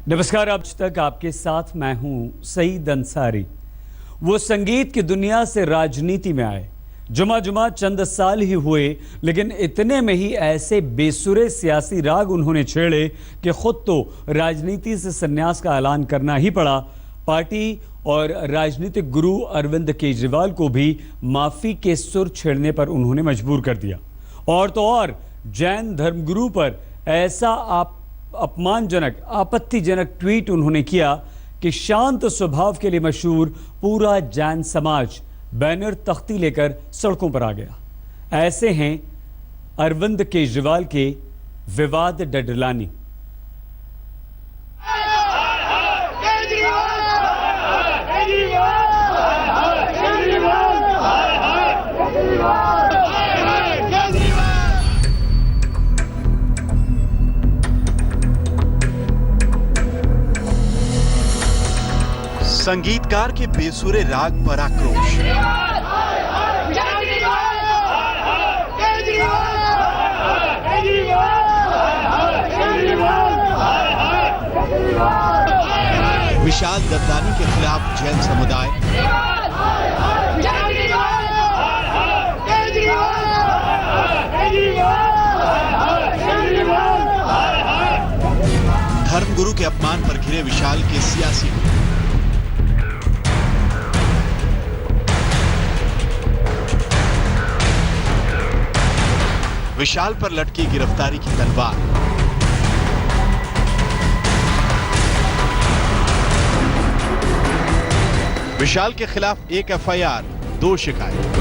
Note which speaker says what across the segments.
Speaker 1: नमस्कार, अब तक आपके साथ मैं हूं सईद अंसारी। वो संगीत की दुनिया से राजनीति में आए, जुमा चंद साल ही हुए, लेकिन इतने में ही ऐसे बेसुरे सियासी राग उन्होंने छेड़े कि खुद तो राजनीति से संन्यास का ऐलान करना ही पड़ा। पार्टी और राजनीतिक गुरु अरविंद केजरीवाल को भी माफी के सुर छेड़ने पर उन्होंने मजबूर कर दिया। और तो और जैन धर्मगुरु पर ऐसा अपमानजनक, आपत्तिजनक ट्वीट उन्होंने किया कि शांत स्वभाव के लिए मशहूर पूरा जैन समाज बैनर तख्ती लेकर सड़कों पर आ गया। ऐसे हैं अरविंद केजरीवाल के विवाद डडलानी।
Speaker 2: संगीतकार के बेसुरे राग पर आक्रोश। विशाल ददलानी के खिलाफ जैन समुदाय। धर्मगुरु के अपमान पर घिरे विशाल के सियासी। विशाल पर लटकी गिरफ्तारी की तलवार। विशाल के खिलाफ 1 एफआईआर, 2 शिकायत।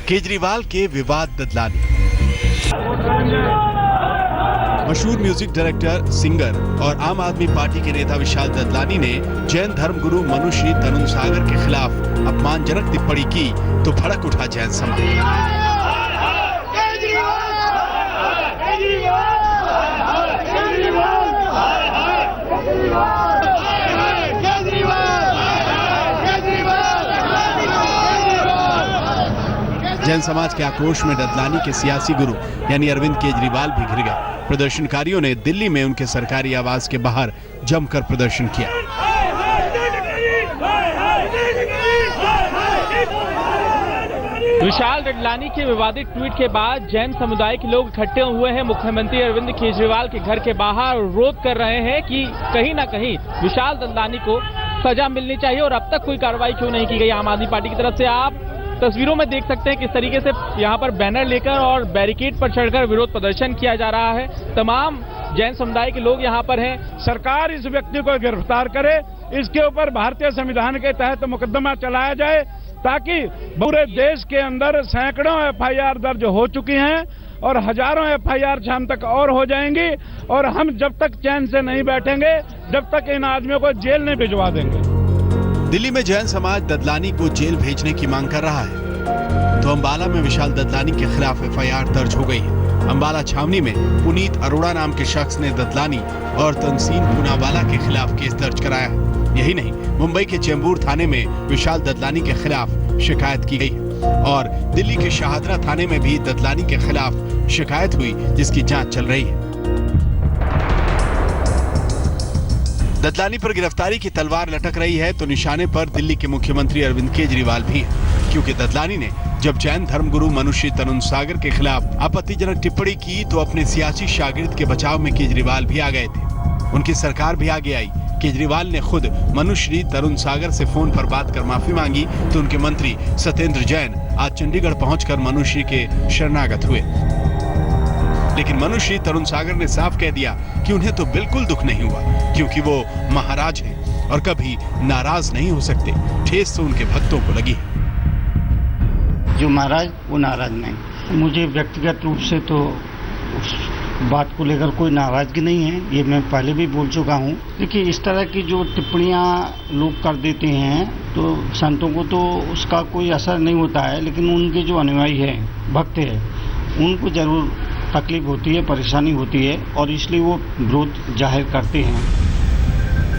Speaker 2: केजरीवाल के विवाद ददलानी। मशहूर म्यूजिक डायरेक्टर, सिंगर और आम आदमी पार्टी के नेता विशाल ददलानी ने जैन धर्मगुरु मनुश्री तरुण सागर के खिलाफ अपमानजनक टिप्पणी की तो भड़क उठा जैन समाज। जैन समाज के आक्रोश में ददलानी के सियासी गुरु यानी अरविंद केजरीवाल भी घिर गए। प्रदर्शनकारियों ने दिल्ली में उनके सरकारी आवास के बाहर जमकर प्रदर्शन किया।
Speaker 3: विशाल ददलानी के विवादित ट्वीट के बाद जैन समुदाय के लोग इकट्ठे हुए हैं मुख्यमंत्री अरविंद केजरीवाल के घर के बाहर। विरोध कर रहे हैं कि कहीं ना कहीं विशाल ददलानी को सजा मिलनी चाहिए और अब तक कोई कार्रवाई क्यों नहीं की गई आम आदमी पार्टी की तरफ से। आप तस्वीरों में देख सकते हैं किस तरीके से यहाँ पर बैनर लेकर और बैरिकेड पर चढ़कर विरोध प्रदर्शन किया जा रहा है। तमाम जैन समुदाय के लोग यहाँ पर हैं।
Speaker 4: सरकार इस व्यक्ति को गिरफ्तार करे, इसके ऊपर भारतीय संविधान के तहत मुकदमा चलाया जाए ताकि पूरे देश के अंदर सैकड़ों एफआईआर दर्ज हो चुकी हैं और हजारों एफआईआर शाम तक और हो जाएंगी और हम जब तक चैन से नहीं बैठेंगे जब तक इन आदमियों को जेल नहीं भिजवा देंगे।
Speaker 2: दिल्ली में जैन समाज ददलानी को जेल भेजने की मांग कर रहा है तो अंबाला में विशाल ददलानी के खिलाफ एफआईआर दर्ज हो गई है। अंबाला छावनी में पुनीत अरोड़ा नाम के शख्स ने ददलानी और तंसीन पूनावाला के खिलाफ केस दर्ज कराया है। यही नहीं, मुंबई के चेंबूर थाने में विशाल ददलानी के खिलाफ शिकायत की गई है और दिल्ली के शाहदरा थाने में भी ददलानी के खिलाफ शिकायत हुई जिसकी जांच चल रही है। ददलानी पर गिरफ्तारी की तलवार लटक रही है तो निशाने पर दिल्ली के मुख्यमंत्री अरविंद केजरीवाल भी है, क्योंकि ददलानी ने जब जैन धर्मगुरु मनुश्री तरुण सागर के खिलाफ आपत्तिजनक टिप्पणी की तो अपने सियासी शागिर्द के बचाव में केजरीवाल भी आ गए थे। उनकी सरकार भी आगे आई। केजरीवाल ने खुद मनुश्री तरुण सागर से फोन पर बात कर माफी मांगी तो उनके मंत्री सत्येंद्र जैन आज चंडीगढ़ पहुंचकर मनुश्री के शरणागत हुए। लेकिन मनुश्री तरुण सागर ने साफ कह दिया कि उन्हें तो बिल्कुल दुख नहीं हुआ क्योंकि वो महाराज हैं और कभी नाराज नहीं हो सकते। ठेस तो उनके भक्तों को लगी है।
Speaker 5: जो महाराज वो नाराज नहीं। मुझे व्यक्तिगत रूप से तो उस बात को लेकर कोई नाराजगी नहीं है, ये मैं पहले भी बोल चुका हूँ। देखिए, इस तरह की जो टिप्पणियाँ लोग कर देते हैं तो संतों को तो उसका कोई असर नहीं होता है, लेकिन उनके जो अनुयायी हैं, भक्त हैं, उनको जरूर तकलीफ होती है, परेशानी होती है और इसलिए वो विरोध जाहिर करते हैं।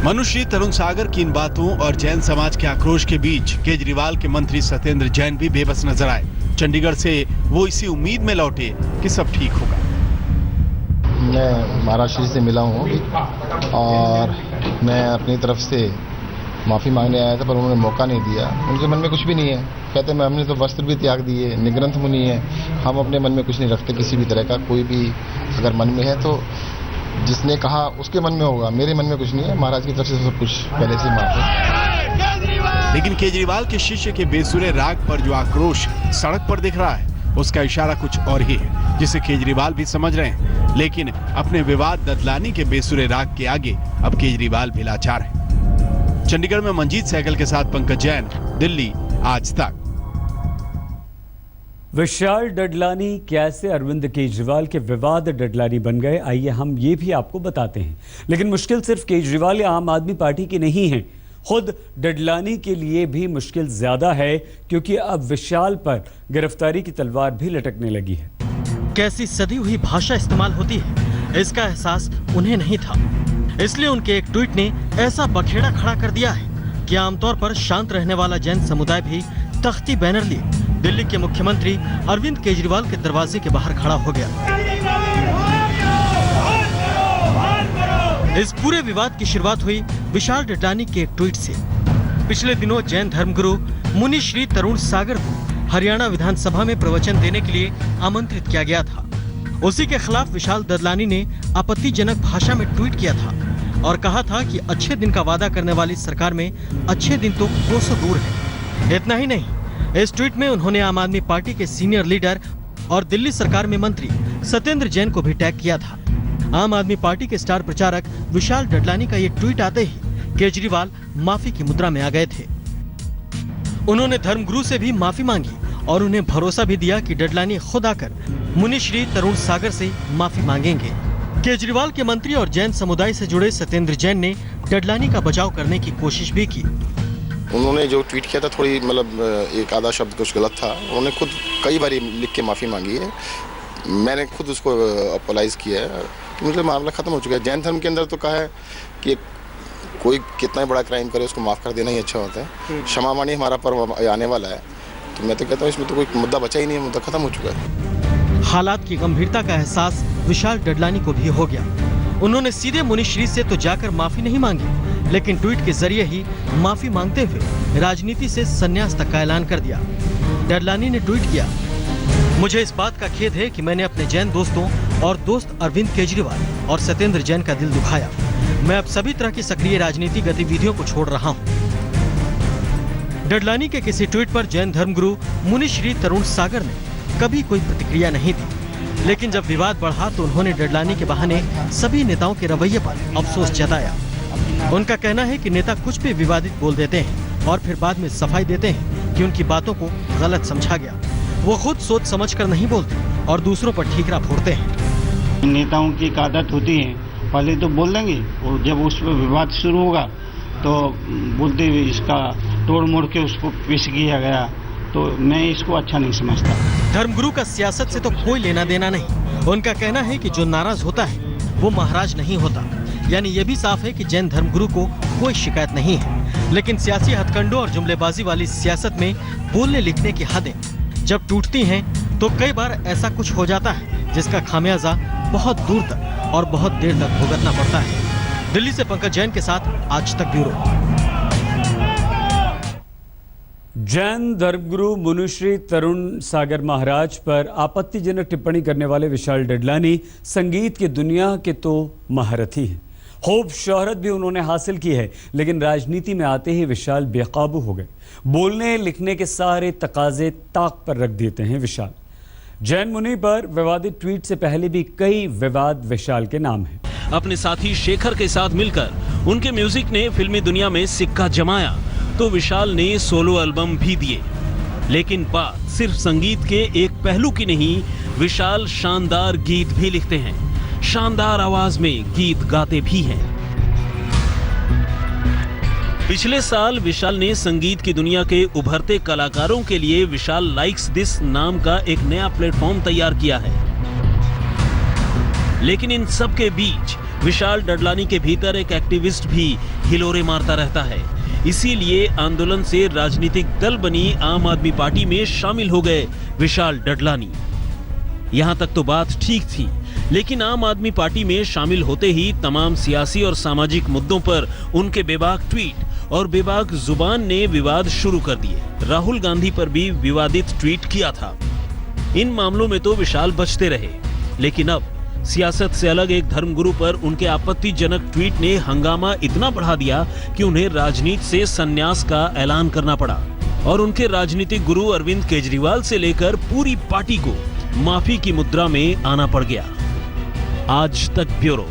Speaker 2: मनुश्री तरुण सागर की इन बातों और जैन समाज के आक्रोश के बीच केजरीवाल के मंत्री सत्येंद्र जैन भी बेबस नजर आए। चंडीगढ़ से वो इसी उम्मीद में लौटे कि सब ठीक होगा।
Speaker 6: मैं महाराष्ट्र से मिला हूँ अभी और मैं अपनी तरफ से माफ़ी मांगने आया था, पर उन्होंने मौका नहीं दिया। उनके मन में कुछ भी नहीं है। कहते हैं हमने तो वस्त्र भी त्याग दिए, निग्रंथ मुनि है, हम अपने मन में कुछ नहीं रखते किसी भी तरह का। कोई भी अगर मन में है तो जिसने कहा उसके मन में होगा, मेरे मन में कुछ नहीं है। महाराज की तरफ से सब कुछ पहले से माफ है।
Speaker 2: लेकिन केजरीवाल के शिष्य के बेसुरे राग पर जो आक्रोश सड़क पर दिख रहा है, उसका इशारा कुछ और ही है, जिसे केजरीवाल भी समझ रहे हैं। लेकिन अपने विवाद ददलानी के बेसुरे राग के आगे अब केजरीवाल भी लाचार है। चंडीगढ़ में मंजीत सहगल के साथ पंकज जैन, दिल्ली आज तक।
Speaker 1: विशाल डडलानी कैसे अरविंद केजरीवाल के विवाद डडलानी बन गए, आइए हम ये भी आपको बताते हैं। लेकिन मुश्किल सिर्फ केजरीवाल या आम आदमी पार्टी की नहीं है, खुद डडलानी के लिए भी मुश्किल ज्यादा है, क्योंकि अब विशाल पर गिरफ्तारी की तलवार भी लटकने लगी है।
Speaker 7: कैसी सदी हुई भाषा इस्तेमाल होती है, इसका एहसास उन्हें नहीं था। इसलिए उनके एक ट्वीट ने ऐसा बखेड़ा खड़ा कर दिया है कि आमतौर पर शांत रहने वाला जैन समुदाय भी तख्ती बैनर लिए दिल्ली के मुख्यमंत्री अरविंद केजरीवाल के दरवाजे के बाहर खड़ा हो गया। इस पूरे विवाद की शुरुआत हुई विशाल डडलानी के एक ट्वीट से। पिछले दिनों जैन धर्मगुरु मुनि श्री तरुण सागर को हरियाणा विधानसभा में प्रवचन देने के लिए आमंत्रित किया गया था। उसी के खिलाफ विशाल डडलानी ने आपत्तिजनक भाषा में ट्वीट किया था और कहा था कि अच्छे दिन का वादा करने वाली सरकार में अच्छे दिन तो कोसों दूर है। इतना ही नहीं, इस ट्वीट में उन्होंने आम आदमी पार्टी के सीनियर लीडर और दिल्ली सरकार में मंत्री सत्येंद्र जैन को भी टैग किया था। आम आदमी पार्टी के स्टार प्रचारक विशाल डडलानी का ये ट्वीट आते ही केजरीवाल माफी की मुद्रा में आ गए थे। उन्होंने धर्मगुरु से भी माफी मांगी और उन्हें भरोसा भी दिया कि डडलानी खुद आकर मुनि श्री तरुण सागर से माफी मांगेंगे। केजरीवाल के मंत्री और जैन समुदाय से जुड़े सत्येंद्र जैन ने डडलानी का बचाव करने की कोशिश भी की।
Speaker 6: उन्होंने जो ट्वीट किया था थोड़ी मतलब एक आधा शब्द कुछ गलत था। उन्होंने खुद कई बार लिख के माफ़ी मांगी है, मैंने खुद उसको अपोलाइज किया है। मतलब मामला ख़त्म हो चुका है। जैन धर्म के अंदर तो कहा है कि कोई कितना बड़ा क्राइम करे उसको माफ़ कर देना ही अच्छा होता है। क्षमा मानी हमारा पर्व आने वाला है, तो मैं तो कहता हूँ इसमें तो कोई मुद्दा बचा ही नहीं है, मुद्दा खत्म हो चुका है।
Speaker 7: हालात की गंभीरता का एहसास विशाल डडलानी को भी हो गया। उन्होंने सीधे मुनि श्री से तो जाकर माफी नहीं मांगी, लेकिन ट्वीट के जरिए ही माफी मांगते हुए राजनीति से संन्यास तक का ऐलान कर दिया। डडलानी ने ट्वीट किया, मुझे इस बात का खेद है कि मैंने अपने जैन दोस्तों और दोस्त अरविंद केजरीवाल और सत्येंद्र जैन का दिल दुखाया। मैं अब सभी तरह की सक्रिय राजनीतिक गतिविधियों को छोड़ रहा हूँ। डडलानी के किसी ट्वीट पर जैन धर्मगुरु मुनि श्री तरुण सागर ने कभी कोई प्रतिक्रिया नहीं दी, लेकिन जब विवाद बढ़ा तो उन्होंने डडलानी के बहाने सभी नेताओं के रवैये पर अफसोस जताया। उनका कहना है कि नेता कुछ भी विवादित बोल देते हैं और फिर बाद में सफाई देते हैं कि उनकी बातों को गलत समझा गया। वो खुद सोच समझकर नहीं बोलते और दूसरों पर ठीकरा फोड़ते हैं।
Speaker 5: नेताओं की एक आदत होती है, पहले तो बोल देंगे और जब उस पर विवाद शुरू होगा तो बोलते हुए इसका तोड़ मोड़ के उसको पेश किया गया, तो मैं इसको अच्छा नहीं समझता।
Speaker 7: धर्मगुरु का सियासत से तो कोई लेना देना नहीं। उनका कहना है कि जो नाराज होता है वो महाराज नहीं होता। यानी ये भी साफ है कि जैन धर्मगुरु को कोई शिकायत नहीं है, लेकिन सियासी हथकंडों और जुमलेबाजी वाली सियासत में बोलने लिखने की हदें जब टूटती हैं तो कई बार ऐसा कुछ हो जाता है जिसका खामियाजा बहुत दूर तक और बहुत देर तक भुगतना पड़ता है। दिल्ली से पंकज जैन के साथ आज तक ब्यूरो।
Speaker 1: जैन धर्मगुरु मुनुश्री तरुण सागर महाराज पर आपत्तिजनक टिप्पणी करने वाले विशाल डडलानी संगीत की दुनिया के तो महारथी हैं। खूब शोहरत भी उन्होंने हासिल की है, लेकिन राजनीति में आते ही विशाल बेकाबू हो गए। बोलने लिखने के सारे तकाजे ताक पर रख देते हैं विशाल। जैन मुनि पर विवादित ट्वीट से पहले भी कई विवाद विशाल के नाम हैं।
Speaker 8: अपने साथी शेखर के साथ मिलकर उनके म्यूजिक ने फिल्मी दुनिया में सिक्का जमाया तो विशाल ने सोलो एल्बम भी दिए। लेकिन बात सिर्फ संगीत के एक पहलू की नहीं, विशाल शानदार गीत भी लिखते हैं, शानदार आवाज में गीत गाते भी हैं। पिछले साल विशाल ने संगीत की दुनिया के उभरते कलाकारों के लिए विशाल लाइक्स दिस नाम का एक नया प्लेटफॉर्म तैयार किया है। लेकिन इन सब के बीच विशाल डडलानी के भीतर एक एक्टिविस्ट भी हिलोरे मारता रहता है। इसीलिए आंदोलन से राजनीतिक दल बनी आम आदमी पार्टी में शामिल हो गए विशाल डडलानी। यहां तक तो बात ठीक थी लेकिन आम आदमी पार्टी में शामिल होते ही तमाम सियासी और सामाजिक मुद्दों पर उनके बेबाक ट्वीट और बेबाक जुबान ने विवाद शुरू कर दिए। राहुल गांधी पर भी विवादित ट्वीट किया था। इन मामलों में तो विशाल बचते रहे, लेकिन अब सियासत से अलग एक धर्मगुरु पर उनके आपत्तिजनक ट्वीट ने हंगामा इतना बढ़ा दिया कि उन्हें राजनीति से संन्यास का ऐलान करना पड़ा और उनके राजनीतिक गुरु अरविंद केजरीवाल से लेकर पूरी पार्टी को माफी की मुद्रा में आना पड़ गया। आज तक ब्यूरो।